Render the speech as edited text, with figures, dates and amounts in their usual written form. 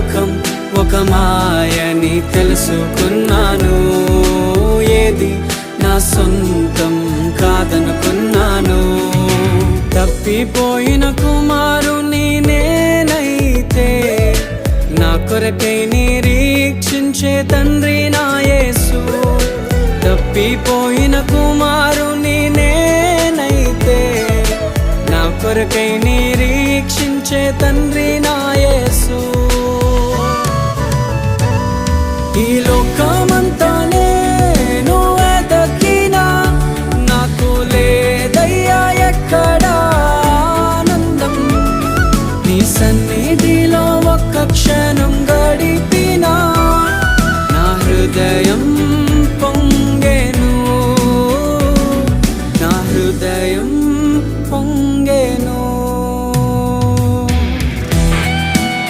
లోకం ఒక మాయని తెలుసుకున్నాను. ఏది నా సొంతం కాదనుకున్నాను. తప్పిపోయిన కుమారుని నేనైతే నా కొరకై నిరీక్షించే తండ్రి నా యేసు. తప్పిపోయిన కుమారుని నేనైతే నా కొరకై నిరీక్షించే తండ్రి నా యేసు. ఈ లోకమంతా నేను వెతకినా నాకు లేదయ్యా ఎక్కడా ఆనందం. నీ సన్నిధిలో ఒక్క క్షణం గడిపి